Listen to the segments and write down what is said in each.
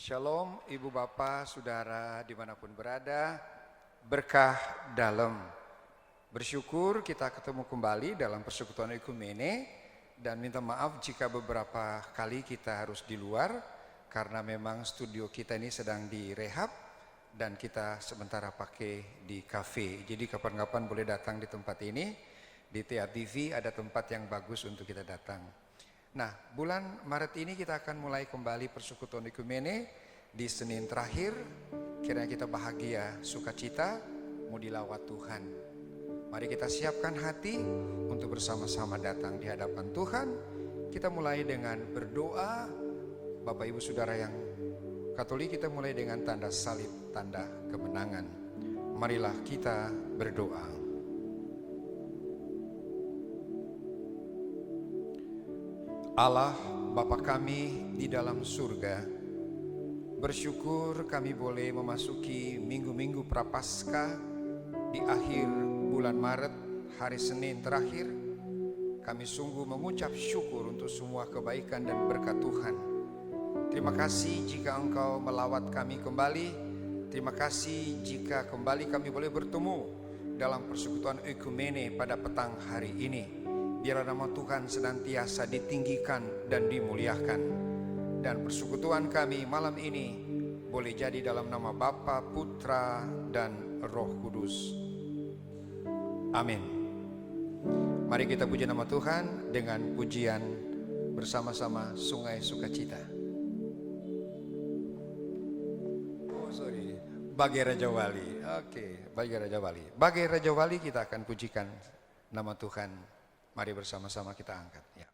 Shalom Ibu Bapak, Saudara dimanapun berada, berkah dalam. Bersyukur kita ketemu kembali dalam persekutuan Ekumene dan minta maaf jika beberapa kali kita harus di luar karena memang studio kita ini sedang direhab dan kita sementara pakai di kafe. Jadi kapan-kapan boleh datang di tempat ini, di TA TV ada tempat yang bagus untuk kita datang. Nah, bulan Maret ini kita akan mulai kembali persekutuan Ekumene di Senin terakhir. Kiranya kita bahagia, sukacita, mau dilawat Tuhan. Mari kita siapkan hati untuk bersama-sama datang di hadapan Tuhan. Kita mulai dengan berdoa. Bapak Ibu Saudara yang Katolik, kita mulai dengan tanda salib, tanda kemenangan. Marilah kita berdoa. Allah Bapa kami di dalam surga, bersyukur kami boleh memasuki minggu-minggu Prapaskah di akhir bulan Maret, hari Senin terakhir. Kami sungguh mengucap syukur untuk semua kebaikan dan berkat Tuhan. Terima kasih jika Engkau melawat kami kembali. Terima kasih jika kembali kami boleh bertemu dalam persekutuan Ekumene pada petang hari ini. Biarlah nama Tuhan senantiasa ditinggikan dan dimuliakan. Dan persekutuan kami malam ini boleh jadi dalam nama Bapa, Putra, dan Roh Kudus. Amin. Mari kita puji nama Tuhan dengan pujian bersama-sama Sungai Sukacita. Bagai Raja Wali. Oke, Bagai Raja Wali. Bagai Raja Wali kita akan pujikan nama Tuhan. Mari bersama-sama kita angkat ya.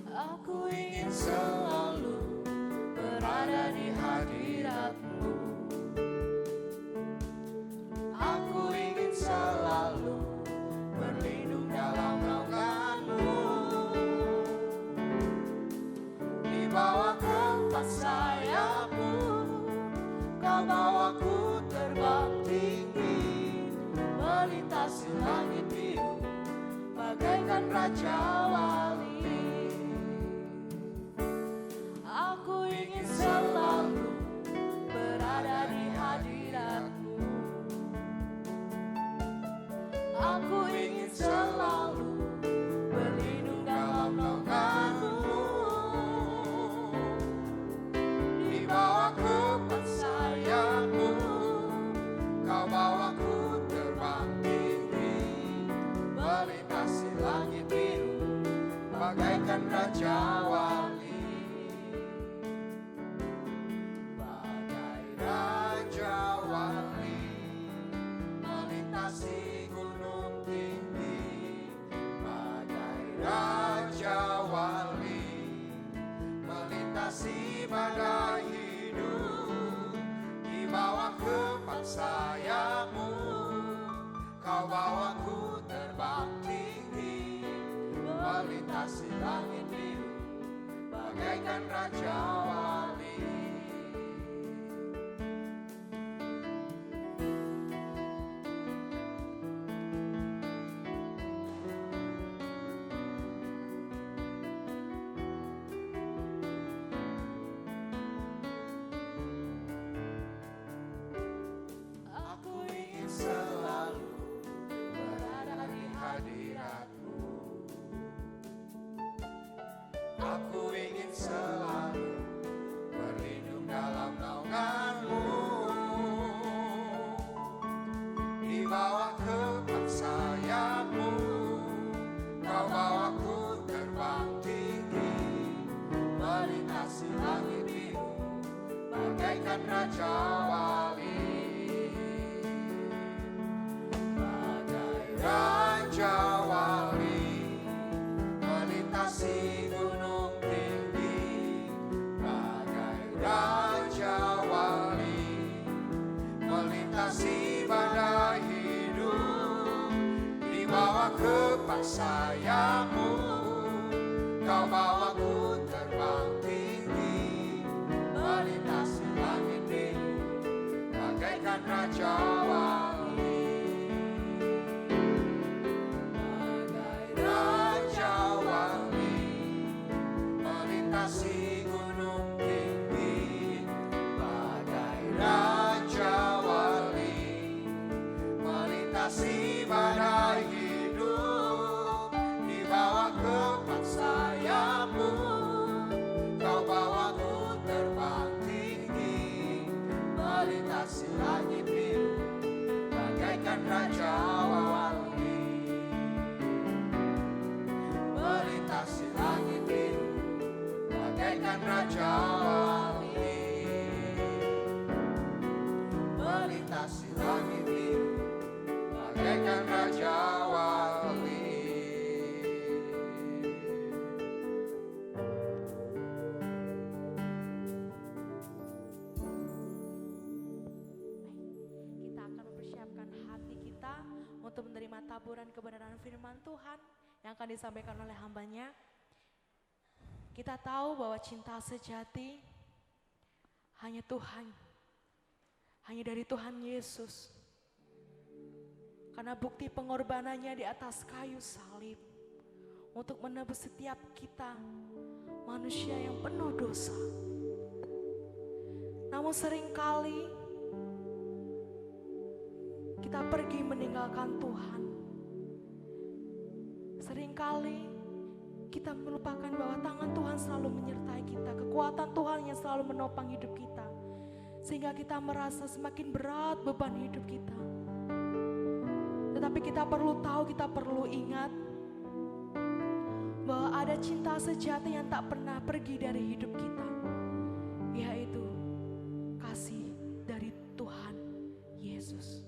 Aku ingin selalu berada di hadirat-Mu. Aku ingin selalu berlindung dalam naungan-Mu, di bawah keempat sayap-Mu. Kau bawaku terbang tinggi, melintasi langit biru, bagaikan Raja Wali. Aku ingin selalu berada di hadirat-Mu. Aku ingin selalu berlindung dalam naungan-Mu, di bawah keempat sayap-Mu. Kau bawaku terbang tinggi, melintasi langit biru, bagaikan Raja Wali. Bagai Raja Wali, melintasi gunung tinggi. Bagai Raja Wali, melintasi badai hidup, di bawah keempat sayap-Mu. Kau bawaku terbang tinggi, melintasi langit biru, bagaikan Raja Wali. Aku ingin selalu berada di hadirat-Mu. Aku ingin selalu berlindung dalam naungan-Mu, di bawah keempat sayap-Mu. Kau bawaku terbang tinggi, melintasi langit biru, bagaikan Raja Wali. Bagai Raja Wali, melintasi gunung tinggi. Bagai Raja Wali, melintasi badai hidup, di bawah keempat sayap-Mu. Kau bawaku terbang tinggi, Wali, bagai Raja Wali, melintasi gunung tinggi, bagai Raja Wali, melintasi badai hidup, di bawah kepak sayapmu, kau bawaku terbang tinggi, melintasi langit biru, bagaikan Raja Wali, melintasi langit biru, bagaikan Raja Wali, melintasi langit biru, bagaikan Raja Wali. Kita akan mempersiapkan hati kita untuk menerima taburan kebenaran firman Tuhan yang akan disampaikan oleh hambanya. Kita tahu bahwa cinta sejati hanya Tuhan, hanya dari Tuhan Yesus. Karena bukti pengorbanannya di atas kayu salib untuk menebus setiap kita manusia yang penuh dosa. Namun seringkali kita pergi meninggalkan Tuhan. Seringkali kita melupakan bahwa tangan Tuhan selalu menyertai kita, kekuatan Tuhan yang selalu menopang hidup kita, sehingga kita merasa semakin berat beban hidup kita. Tetapi kita perlu tahu, kita perlu ingat bahwa ada cinta sejati yang tak pernah pergi dari hidup kita, yaitu kasih dari Tuhan Yesus.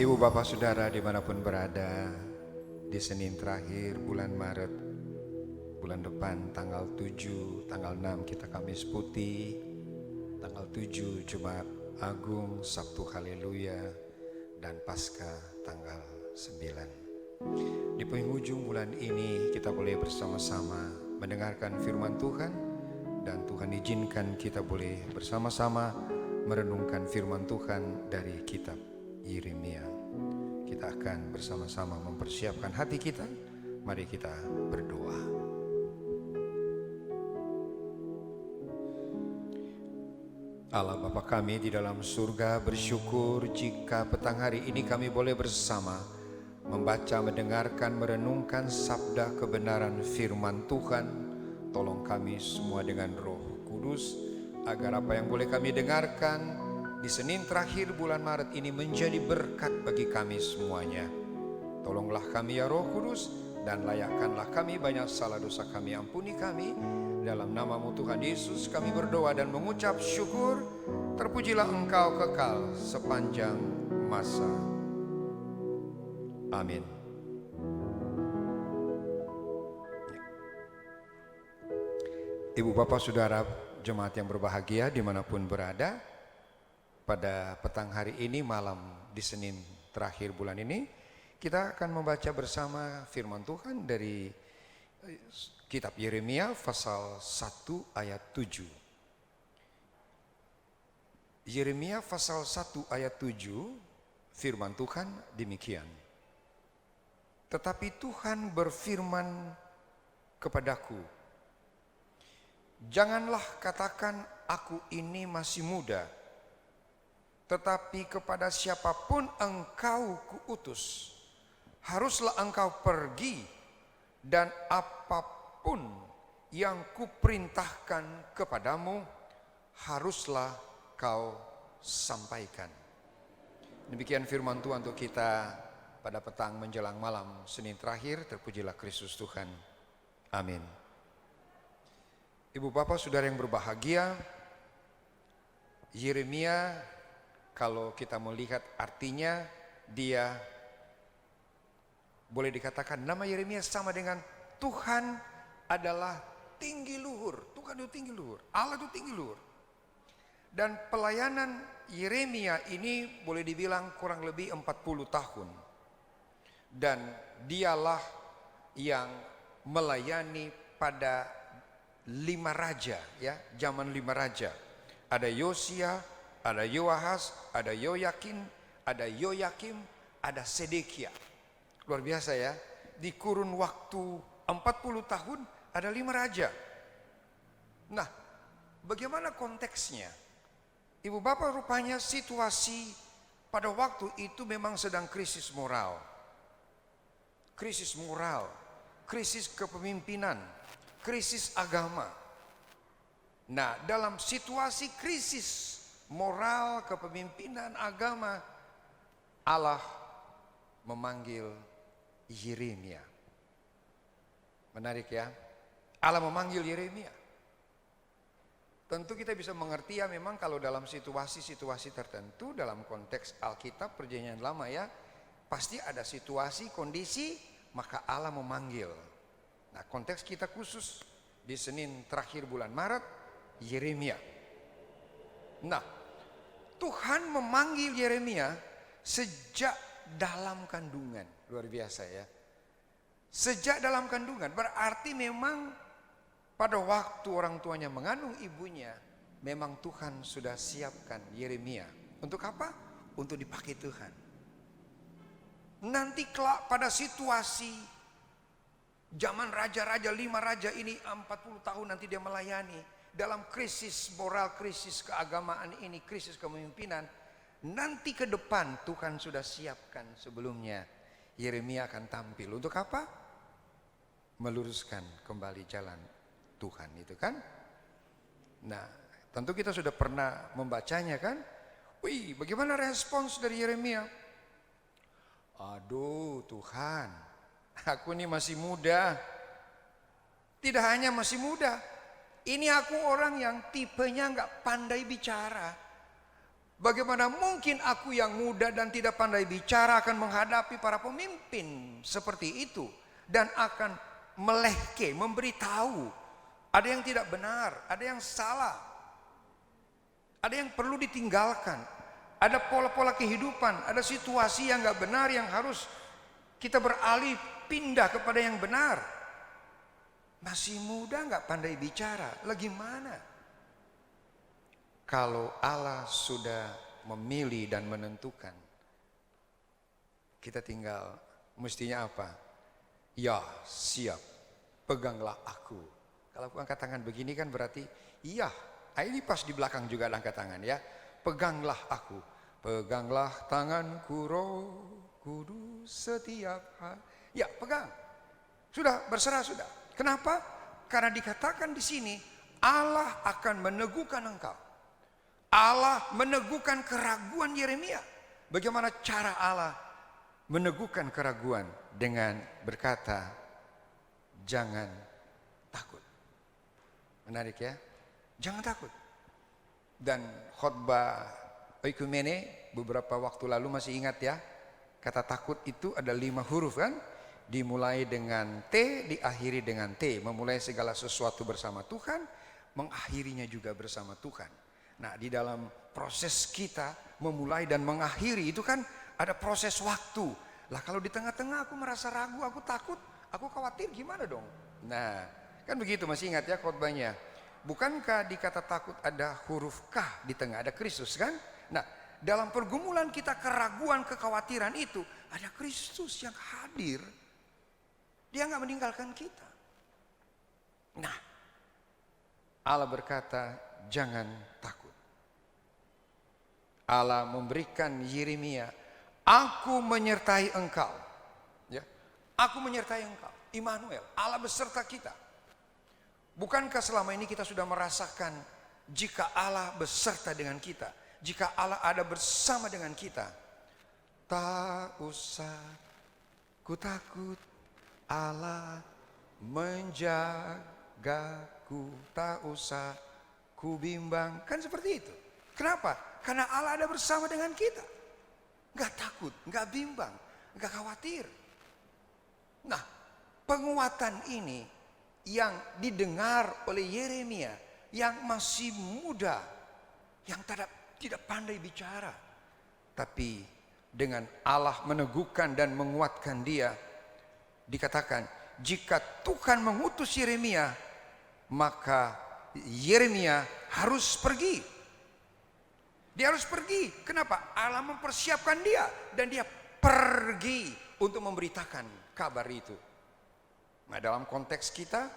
Ibu bapak saudara dimanapun berada, di Senin terakhir bulan Maret, bulan depan tanggal 7, tanggal 6 kita Kamis Putih, tanggal 7 Jumat Agung, Sabtu Haleluya, dan Paskah tanggal 9. Di penghujung bulan ini kita boleh bersama-sama mendengarkan firman Tuhan, dan Tuhan izinkan kita boleh bersama-sama merenungkan firman Tuhan dari kitab Yeremia. Kita akan bersama-sama mempersiapkan hati kita. Mari kita berdoa. Allah Bapa kami di dalam surga, bersyukur jika petang hari ini kami boleh bersama membaca, mendengarkan, merenungkan sabda kebenaran firman Tuhan. Tolong kami semua dengan Roh Kudus, agar apa yang boleh kami dengarkan di Senin terakhir bulan Maret ini menjadi berkat bagi kami semuanya. Tolonglah kami ya Roh Kudus, dan layakkanlah kami, banyak salah dosa kami, ampuni kami. Dalam nama-Mu Tuhan Yesus kami berdoa dan mengucap syukur. Terpujilah Engkau kekal sepanjang masa. Amin. Ibu bapak saudara jemaat yang berbahagia dimanapun berada, pada petang hari ini, malam di Senin terakhir bulan ini, kita akan membaca bersama firman Tuhan dari kitab Yeremia pasal 1 ayat 7. Yeremia pasal 1 ayat 7, firman Tuhan demikian. Tetapi Tuhan berfirman kepadaku, janganlah katakan aku ini masih muda, tetapi kepada siapapun engkau kuutus, haruslah engkau pergi, dan apapun yang kuperintahkan kepadamu, haruslah kau sampaikan. Demikian firman Tuhan untuk kita pada petang menjelang malam Senin terakhir. Terpujilah Kristus Tuhan. Amin. Ibu bapak saudara yang berbahagia, Yeremia, kalau kita melihat artinya, dia boleh dikatakan nama Yeremia sama dengan Tuhan adalah tinggi luhur. Tuhan itu tinggi luhur, Allah itu tinggi luhur. Dan pelayanan Yeremia ini boleh dibilang kurang lebih 40 tahun. Dan dialah yang melayani pada 5 raja, ya, zaman 5 raja. Ada Yosia, ada Yoahas, ada Yoyakin, ada Yoyakim, ada Sedekia. Luar biasa ya, di kurun waktu 40 tahun ada 5 raja. Nah, bagaimana konteksnya? Ibu bapak, rupanya situasi pada waktu itu memang sedang krisis moral. Krisis moral, krisis kepemimpinan, krisis agama. Nah, dalam situasi krisis moral, kepemimpinan, agama, Allah memanggil Yeremia. Menarik ya, Allah memanggil Yeremia. Tentu kita bisa mengerti ya, memang kalau dalam situasi-situasi tertentu dalam konteks Alkitab Perjanjian Lama ya, pasti ada situasi, kondisi, maka Allah memanggil. Nah, konteks kita khusus di Senin terakhir bulan Maret, Yeremia. Nah, Tuhan memanggil Yeremia sejak dalam kandungan. Luar biasa ya. Sejak dalam kandungan berarti memang pada waktu orang tuanya mengandung ibunya, memang Tuhan sudah siapkan Yeremia. Untuk apa? Untuk dipakai Tuhan. Nanti kelak pada situasi zaman raja-raja, 5 raja ini 40 tahun nanti dia melayani. Dalam krisis moral, krisis keagamaan ini, krisis kepemimpinan, nanti ke depan Tuhan sudah siapkan sebelumnya. Yeremia akan tampil untuk apa? Meluruskan kembali jalan Tuhan itu kan. Nah, tentu kita sudah pernah membacanya kan. Wih, bagaimana respons dari Yeremia? Aduh Tuhan, aku ini masih muda. Tidak hanya masih muda, ini aku orang yang tipenya nggak pandai bicara. Bagaimana mungkin aku yang muda dan tidak pandai bicara akan menghadapi para pemimpin seperti itu. Dan akan melehke, memberitahu. Ada yang tidak benar, ada yang salah. Ada yang perlu ditinggalkan. Ada pola-pola kehidupan, ada situasi yang gak benar yang harus kita beralih pindah kepada yang benar. Masih muda gak pandai bicara, lagi mana? Kalau Allah sudah memilih dan menentukan, kita tinggal mestinya apa? Ya, siap, peganglah aku. Kalau aku angkat tangan begini kan berarti iya. Ini pas di belakang juga angkat tangan ya. Peganglah aku, peganglah tanganku Roh Kudus setiap hari. Ya, pegang. Sudah berserah sudah. Kenapa? Karena dikatakan di sini Allah akan meneguhkan engkau. Allah meneguhkan keraguan Yeremia. Bagaimana cara Allah meneguhkan keraguan? Dengan berkata, jangan takut. Menarik ya? Jangan takut. Dan khotbah Oikumene beberapa waktu lalu masih ingat ya? Kata takut itu ada 5 huruf kan? Dimulai dengan T, diakhiri dengan T. Memulai segala sesuatu bersama Tuhan, mengakhirinya juga bersama Tuhan. Nah, di dalam proses kita memulai dan mengakhiri itu kan ada proses waktu. Lah kalau di tengah-tengah aku merasa ragu, aku takut, aku khawatir gimana dong? Nah, kan begitu, masih ingat ya khotbahnya. Bukankah di kata takut ada huruf K di tengah, ada Kristus kan? Nah, dalam pergumulan kita keraguan, kekhawatiran itu ada Kristus yang hadir. Dia nggak meninggalkan kita. Nah, Allah berkata, jangan takut. Allah memberikan Yeremia, aku menyertai engkau. Ya, aku menyertai engkau. Immanuel, Allah beserta kita. Bukankah selama ini kita sudah merasakan jika Allah beserta dengan kita, jika Allah ada bersama dengan kita, tak usah ku takut, Allah menjagaku, tak usah ku bimbang. Kan seperti itu. Kenapa? Karena Allah ada bersama dengan kita. Gak takut, gak bimbang, gak khawatir. Nah, penguatan ini yang didengar oleh Yeremia yang masih muda, yang tidak pandai bicara. Tapi dengan Allah meneguhkan dan menguatkan dia, dikatakan, jika Tuhan mengutus Yeremia, maka Yeremia harus pergi. Dia harus pergi. Kenapa? Allah mempersiapkan dia. Dan dia pergi untuk memberitakan kabar itu. Nah, dalam konteks kita,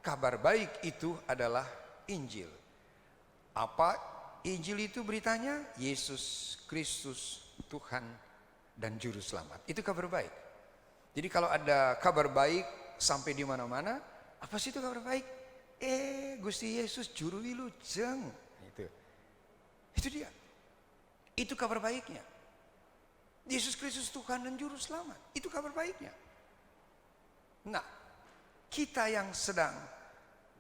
kabar baik itu adalah Injil. Apa Injil itu beritanya? Yesus Kristus Tuhan dan Juru Selamat. Itu kabar baik. Jadi kalau ada kabar baik sampai di mana-mana, apa sih itu kabar baik? Gusti Yesus Juru Wilujeng. Itu dia. Itu kabar baiknya. Yesus Kristus Tuhan dan Juru Selamat. Itu kabar baiknya. Nah, kita yang sedang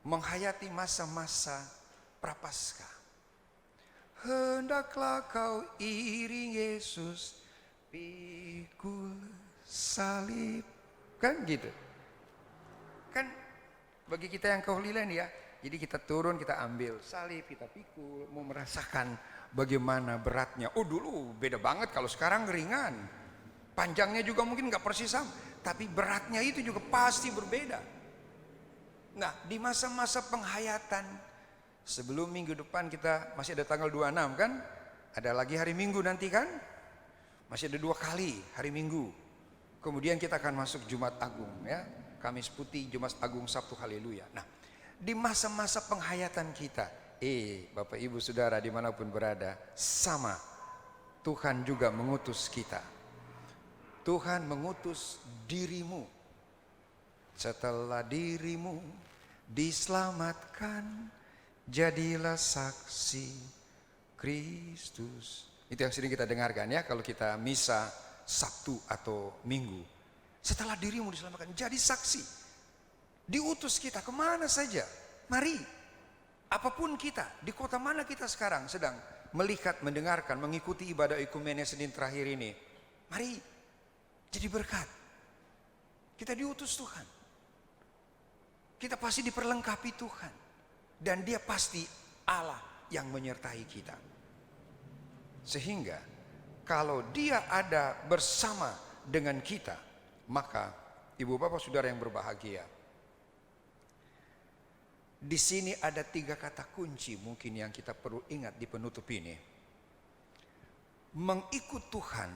menghayati masa-masa Prapaskah, hendaklah kau iring Yesus pikul salib. Kan gitu. Kan bagi kita yang keholilan ya, jadi kita turun, kita ambil salib, kita pikul, mau merasakan bagaimana beratnya. Oh dulu beda banget, kalau sekarang ringan. Panjangnya juga mungkin gak persis sama, tapi beratnya itu juga pasti berbeda. Nah, di masa-masa penghayatan, sebelum minggu depan kita masih ada tanggal 26 kan? Ada lagi hari Minggu nanti kan? Masih ada 2 kali hari Minggu. Kemudian kita akan masuk Jumat Agung ya. Kamis Putih, Jumat Agung, Sabtu Haleluya. Nah, di masa-masa penghayatan kita, Bapak Ibu Saudara dimanapun berada, sama Tuhan juga mengutus kita. Tuhan mengutus dirimu. Setelah dirimu diselamatkan, jadilah saksi Kristus. Itu yang sering kita dengarkan ya kalau kita misa Sabtu atau Minggu. Setelah dirimu diselamatkan, jadi saksi. Diutus kita kemana saja. Mari, apapun kita, di kota mana kita sekarang sedang melihat, mendengarkan, mengikuti ibadah ekumene Senin terakhir ini. Mari jadi berkat. Kita diutus Tuhan. Kita pasti diperlengkapi Tuhan. Dan Dia pasti Allah yang menyertai kita. Sehingga kalau Dia ada bersama dengan kita, maka ibu bapak saudara yang berbahagia, di sini ada 3 kata kunci mungkin yang kita perlu ingat di penutup ini. Mengikut Tuhan,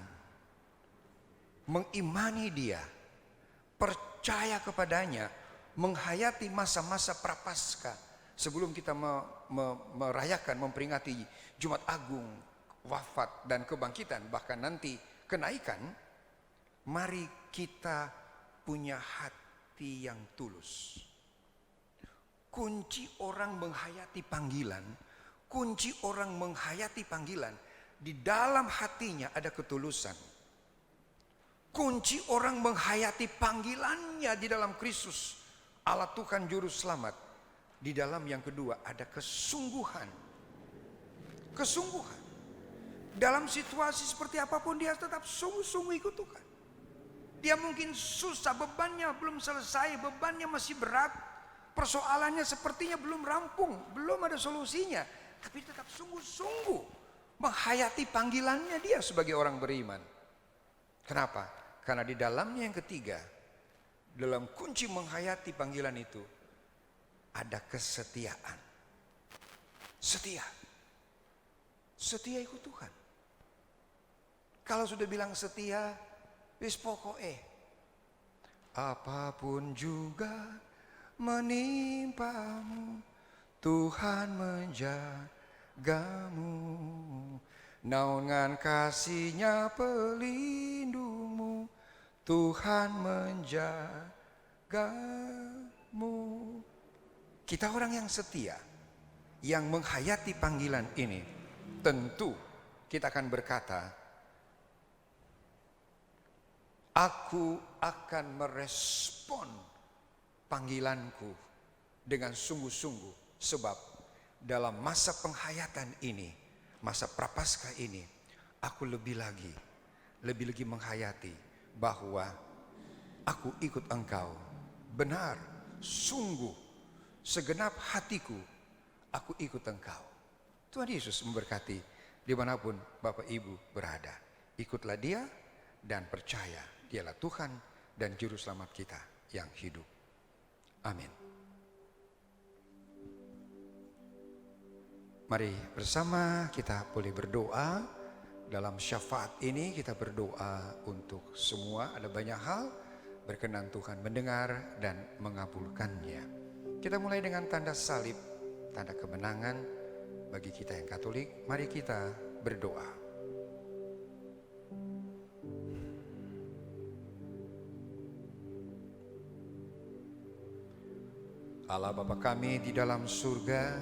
mengimani Dia, percaya kepadanya, menghayati masa-masa prapaskah sebelum kita merayakan, memperingati Jumat Agung, wafat dan kebangkitan, bahkan nanti kenaikan. Mari kita punya hati yang tulus. Kunci orang menghayati panggilan, di dalam hatinya ada ketulusan. Kunci orang menghayati panggilannya di dalam Kristus, Allah Tuhan Juru Selamat. Di dalam yang kedua ada kesungguhan. Kesungguhan. Dalam situasi seperti apapun dia tetap sungguh-sungguh ikut Tuhan. Dia mungkin susah, bebannya belum selesai, bebannya masih berat. Persoalannya sepertinya belum rampung, belum ada solusinya. Tapi tetap sungguh-sungguh menghayati panggilannya dia sebagai orang beriman. Kenapa? Karena di dalamnya yang ketiga, dalam kunci menghayati panggilan itu, ada kesetiaan. Setia. Setia ikut Tuhan. Kalau sudah bilang setia, wis pokoke. Apapun juga menimpamu, Tuhan menjagamu. Naungan kasih-Nya pelindungmu, Tuhan menjagamu. Kita orang yang setia, yang menghayati panggilan ini, tentu kita akan berkata, aku akan merespon panggilanku dengan sungguh-sungguh, sebab dalam masa penghayatan ini, masa prapaskah ini, aku lebih lagi menghayati bahwa aku ikut Engkau. Benar, sungguh, segenap hatiku, aku ikut Engkau. Tuhan Yesus memberkati dimanapun Bapak Ibu berada. Ikutlah Dia dan percaya Dialah Tuhan dan Juru Selamat kita yang hidup. Amin. Mari bersama kita boleh berdoa. Dalam syafaat ini kita berdoa untuk semua. Ada banyak hal, berkenan Tuhan mendengar dan mengabulkannya. Kita mulai dengan tanda salib, tanda kemenangan bagi kita yang Katolik. Mari kita berdoa. Allah Bapa kami di dalam surga,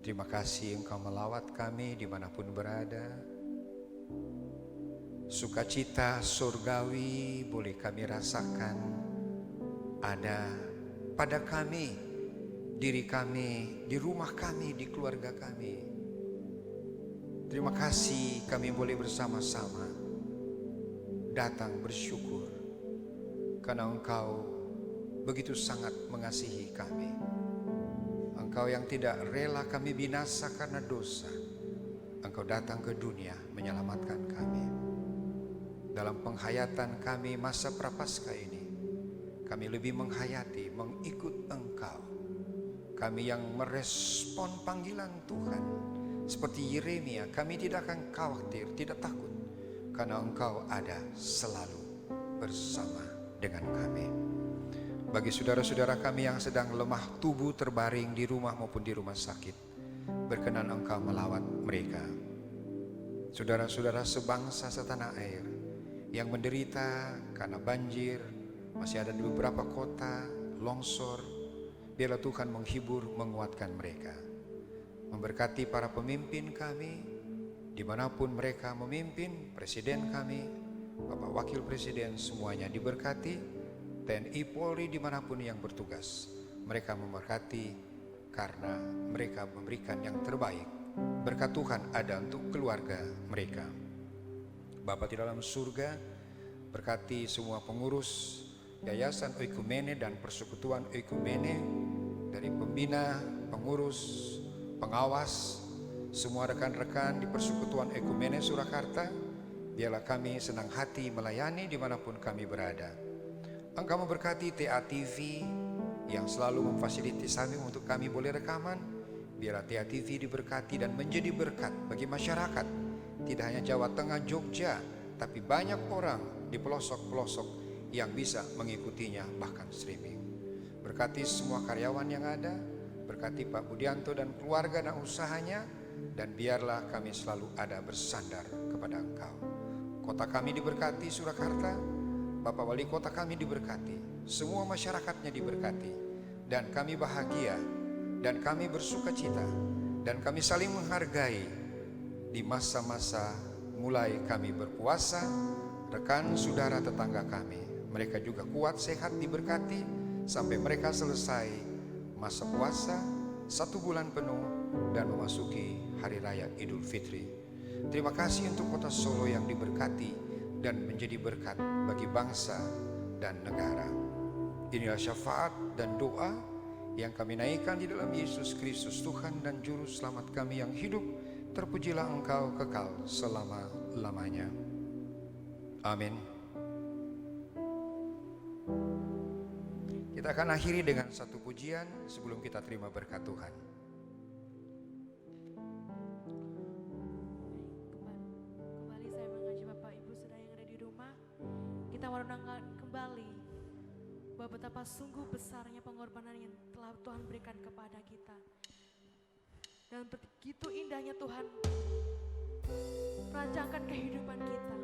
terima kasih Engkau melawat kami dimanapun berada. Sukacita surgawi boleh kami rasakan ada pada kami, diri kami, di rumah kami, di keluarga kami. Terima kasih kami boleh bersama-sama datang bersyukur karena Engkau begitu sangat mengasihi kami. Engkau yang tidak rela kami binasa karena dosa, Engkau datang ke dunia menyelamatkan kami. Dalam penghayatan kami masa prapaskah ini, kami lebih menghayati, mengikut Engkau. Kami yang merespon panggilan Tuhan, seperti Yeremia, kami tidak akan khawatir, tidak takut, karena Engkau ada selalu bersama dengan kami. Bagi saudara-saudara kami yang sedang lemah tubuh terbaring di rumah maupun di rumah sakit, berkenan Engkau melawat mereka. Saudara-saudara sebangsa setanah air yang menderita karena banjir, masih ada di beberapa kota, longsor, biarlah Tuhan menghibur, menguatkan mereka. Memberkati para pemimpin kami, dimanapun mereka memimpin, presiden kami, Bapak Wakil Presiden, semuanya diberkati. TNI Polri dimanapun yang bertugas, mereka memberkati karena mereka memberikan yang terbaik. Berkat Tuhan ada untuk keluarga mereka. Bapa di dalam surga, berkati semua pengurus Yayasan Oikumene dan Persekutuan Oikumene, dari pembina, pengurus, pengawas, semua rekan-rekan di Persekutuan Oikumene Surakarta. Biarlah kami senang hati melayani dimanapun kami berada. Engkau memberkati TA TV yang selalu memfasilitasi kami untuk kami boleh rekaman. Biarlah TA TV diberkati dan menjadi berkat bagi masyarakat, tidak hanya Jawa Tengah, Jogja, tapi banyak orang di pelosok-pelosok yang bisa mengikutinya, bahkan streaming. Berkati semua karyawan yang ada, berkati Pak Budianto dan keluarga dan usahanya, dan biarlah kami selalu ada bersandar kepada Engkau. Kota kami diberkati, Surakarta. Bapak Wali Kota kami diberkati, semua masyarakatnya diberkati, dan kami bahagia, dan kami bersuka cita, dan kami saling menghargai di masa-masa mulai kami berpuasa. Rekan saudara tetangga kami, mereka juga kuat, sehat, diberkati sampai mereka selesai masa puasa 1 bulan penuh dan memasuki Hari Raya Idul Fitri. Terima kasih untuk kota Solo yang diberkati dan menjadi berkat bagi bangsa dan negara. Inilah syafaat dan doa yang kami naikkan di dalam Yesus Kristus, Tuhan dan Juru Selamat kami yang hidup. Terpujilah Engkau kekal selama-lamanya. Amin. Kita akan akhiri dengan satu pujian sebelum kita terima berkat Tuhan. Kembali saya mengajak Bapak Ibu Saudara yang ada di rumah, kita merenungkan kembali bahwa betapa sungguh besarnya pengorbanan yang telah Tuhan berikan kepada kita. Dan begitu indahnya Tuhan merancangkan kehidupan kita.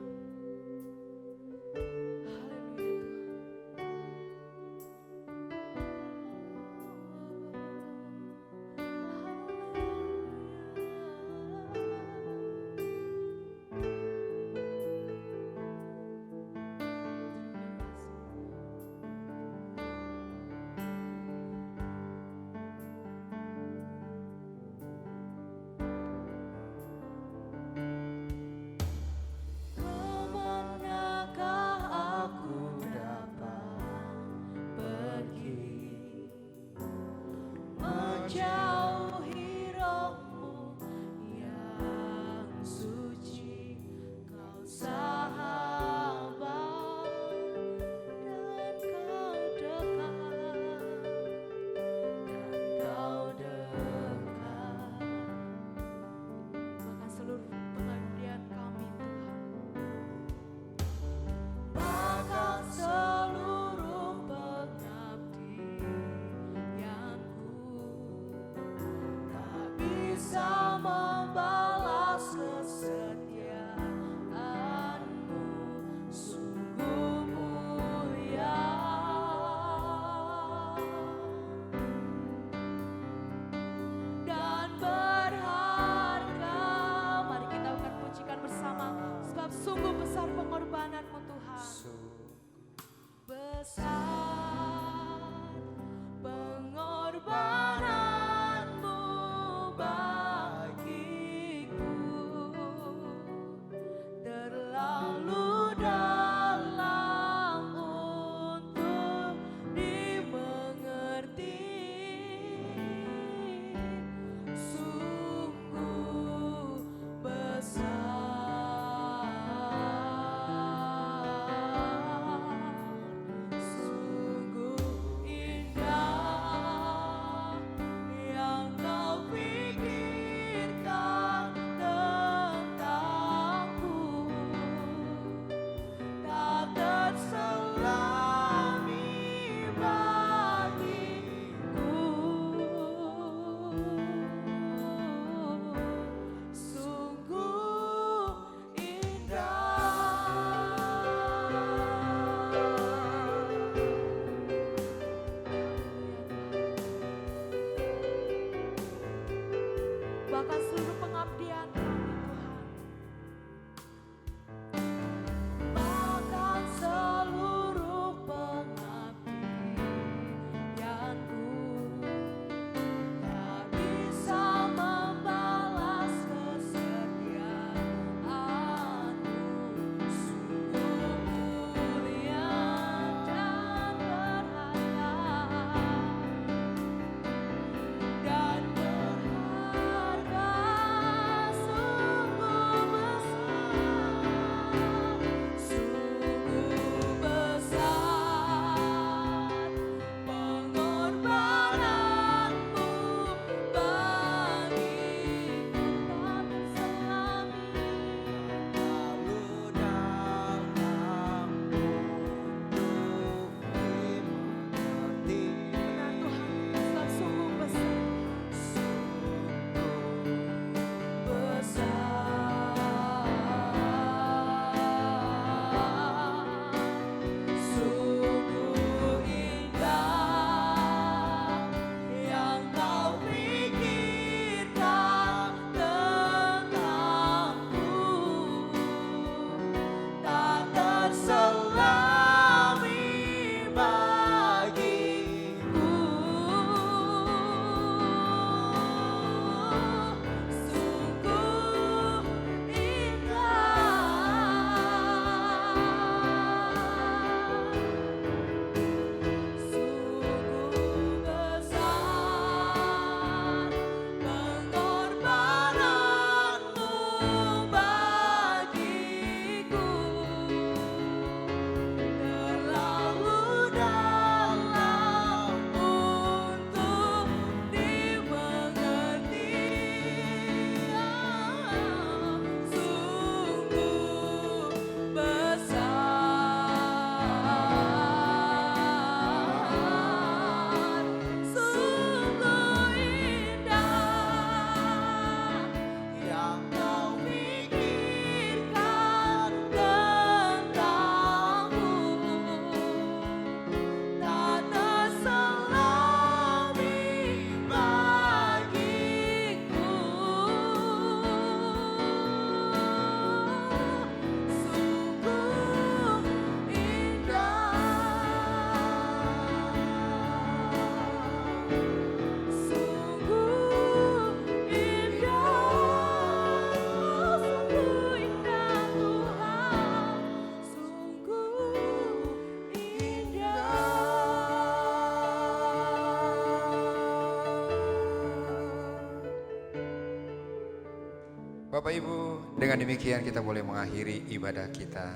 Bapak Ibu, dengan demikian kita boleh mengakhiri ibadah kita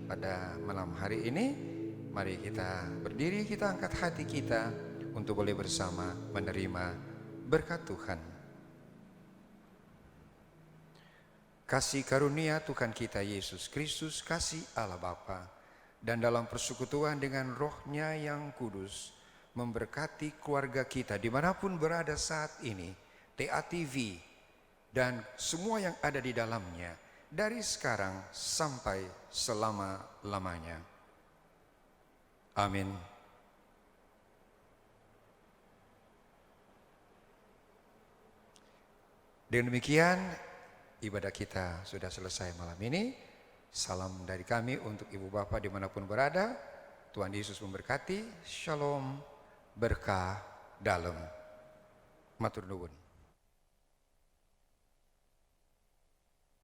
pada malam hari ini. Mari kita berdiri, kita angkat hati kita untuk boleh bersama menerima berkat Tuhan. Kasih karunia Tuhan kita Yesus Kristus, kasih Allah Bapa, dan dalam persekutuan dengan Roh-Nya yang kudus, memberkati keluarga kita dimanapun berada saat ini, TATV, dan semua yang ada di dalamnya, dari sekarang sampai selama-lamanya. Amin. Dengan demikian, ibadah kita sudah selesai malam ini. Salam dari kami untuk Ibu Bapak dimanapun berada. Tuhan Yesus memberkati. Shalom, berkah dalam. Matur nuwun.